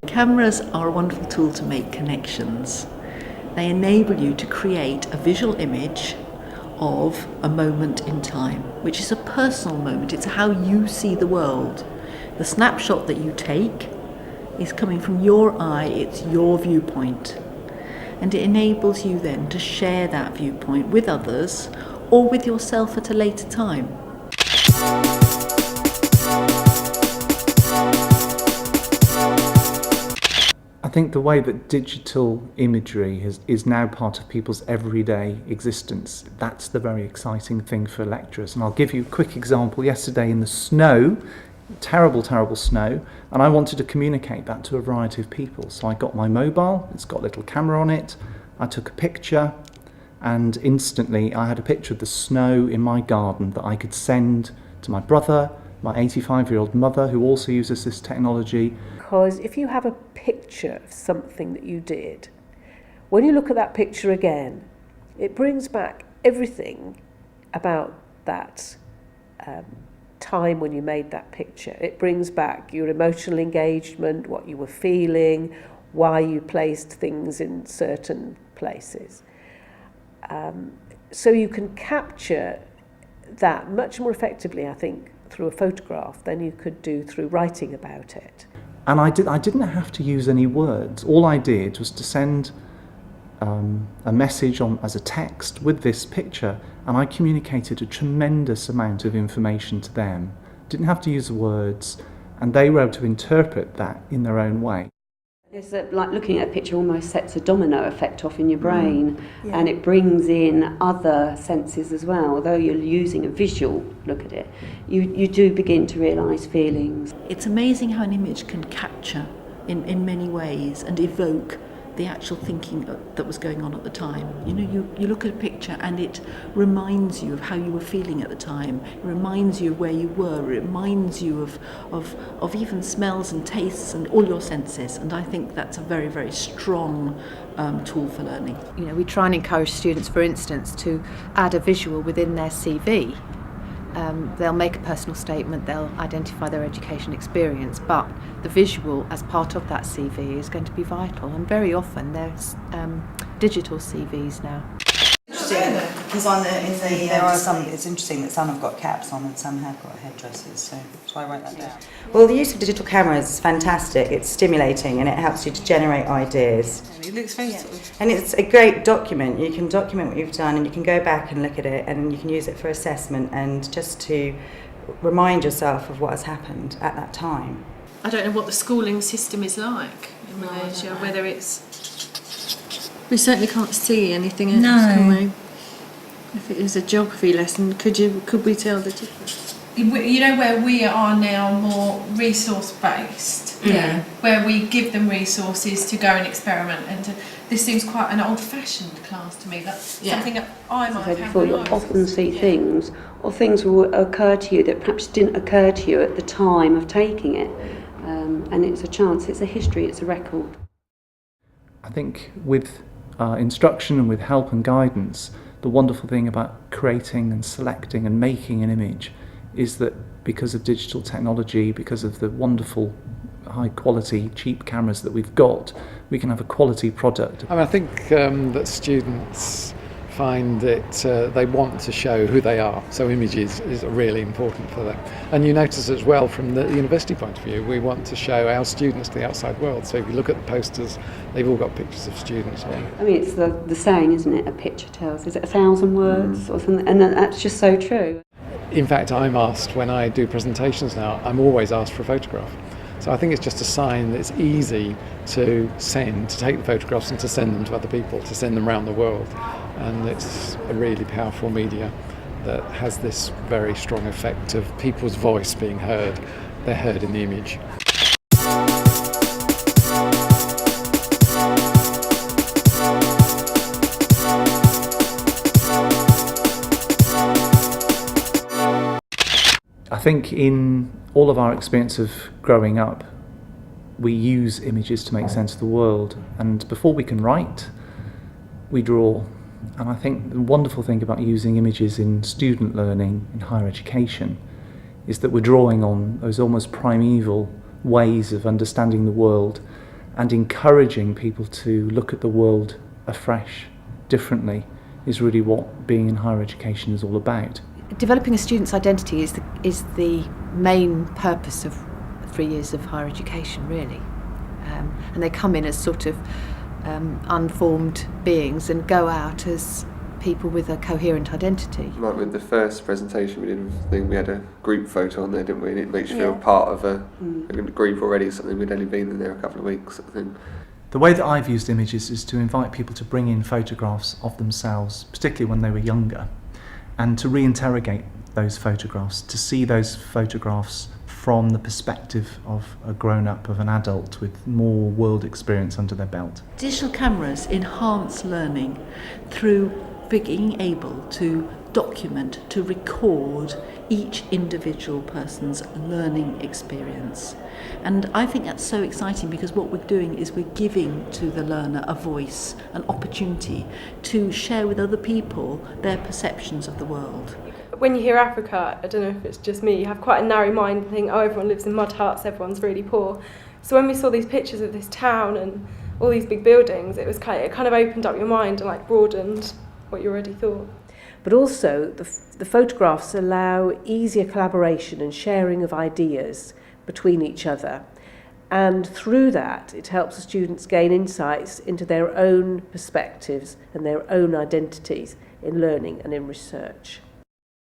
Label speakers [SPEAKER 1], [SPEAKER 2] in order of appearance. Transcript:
[SPEAKER 1] Cameras are a wonderful tool to make connections. They enable you to create a visual image of a moment in time, which is a personal moment. It's how you see the world. The snapshot that you take is coming from your eye, it's your viewpoint. And it enables you then to share that viewpoint with others or with yourself at a later time.
[SPEAKER 2] I think the way that digital imagery is now part of people's everyday existence, that's the very exciting thing for lecturers. And I'll give you a quick example. Yesterday in the snow, terrible snow, and I wanted to communicate that to a variety of people. So I got my mobile, it's got a little camera on it, I took a picture, and instantly I had a picture of the snow in my garden that I could send to my brother, my 85-year-old mother, who also uses this technology.
[SPEAKER 3] Because if you have a picture of something that you did, when you look at that picture again, it brings back everything about that time when you made that picture. It brings back your emotional engagement, what you were feeling, why you placed things in certain places. So you can capture that much more effectively, I think, through a photograph than you could do through writing about it.
[SPEAKER 2] And I didn't have to use any words. All I did was to send a message as a text with this picture, and I communicated a tremendous amount of information to them. Didn't have to use words, and they were able to interpret that in their own way.
[SPEAKER 4] It's like looking at a picture almost sets a domino effect off in your brain, and it brings in other senses as well. Although you're using a visual look at it, you do begin to realise feelings.
[SPEAKER 1] It's amazing how an image can capture in many ways and evoke the actual thinking that was going on at the time. You know, you look at a picture and it reminds you of how you were feeling at the time. It reminds you of where you were. It reminds you of even smells and tastes and all your senses. And I think that's a very, very strong tool for learning.
[SPEAKER 5] You know, we try and encourage students, for instance, to add a visual within their CV. They'll make a personal statement, they'll identify their education experience, but the visual as part of that CV is going to be vital, and very often there's digital CVs now.
[SPEAKER 6] Because there are some. It's interesting that some have got caps on and some have got headdresses. So shall I write that down? Well, the use of digital cameras is fantastic. It's stimulating and it helps you to generate ideas.
[SPEAKER 7] It looks very
[SPEAKER 6] And it's a great document. You can document what you've done and you can go back and look at it and you can use it for assessment and just to remind yourself of what has happened at that time.
[SPEAKER 7] I don't know what the schooling system is like in Malaysia, whether it's... We certainly can't see anything else, can we? If it is a geography lesson, could we tell the difference? You know where we are now more resource based, where we give them resources to go and experiment, and this seems quite an old fashioned class to me. That's something that I might have
[SPEAKER 4] before. You often see things, or things will occur to you that perhaps didn't occur to you at the time of taking it, and it's a chance, it's a history, it's a record.
[SPEAKER 2] I think with instruction and with help and guidance, the wonderful thing about creating and selecting and making an image is that because of digital technology, because of the wonderful high quality cheap cameras that we've got, we can have a quality product.
[SPEAKER 8] I think that students find that they want to show who they are, so images is really important for them. And you notice as well from the university point of view, we want to show our students to the outside world. So if you look at the posters, they've all got pictures of students on.
[SPEAKER 4] I mean, it's the saying, isn't it? A picture tells, is it 1,000 words or something? And that's just so true.
[SPEAKER 8] In fact, I'm asked when I do presentations now, I'm always asked for a photograph. So I think it's just a sign that it's easy to take the photographs and to send them to other people, to send them around the world. And it's a really powerful media that has this very strong effect of people's voice being heard. They're heard in the image.
[SPEAKER 2] I think in all of our experience of growing up, we use images to make sense of the world, and before we can write, we draw. And I think the wonderful thing about using images in student learning, in higher education, is that we're drawing on those almost primeval ways of understanding the world, and encouraging people to look at the world afresh, differently, is really what being in higher education is all about.
[SPEAKER 5] Developing a student's identity is the main purpose of 3 years of higher education, really. And they come in as sort of unformed beings and go out as people with a coherent identity.
[SPEAKER 9] Like with the first presentation we did, we had a group photo on there, didn't we? And it makes you feel part of a group already, something we'd only been in there a couple of weeks, sort of thing.
[SPEAKER 2] The way that I've used images is to invite people to bring in photographs of themselves, particularly when they were younger, and to reinterrogate those photographs, to see those photographs from the perspective of a grown-up, of an adult with more world experience under their belt.
[SPEAKER 1] Digital cameras enhance learning through being able to document, to record each individual person's learning experience. And I think that's so exciting, because what we're doing is we're giving to the learner a voice, an opportunity to share with other people their perceptions of the world.
[SPEAKER 10] When you hear Africa, I don't know if it's just me, you have quite a narrow mind and think, oh, everyone lives in mud huts, everyone's really poor. So when we saw these pictures of this town and all these big buildings, it kind of opened up your mind and broadened what you already thought.
[SPEAKER 3] But also the photographs allow easier collaboration and sharing of ideas between each other, and through that it helps the students gain insights into their own perspectives and their own identities in learning and in research.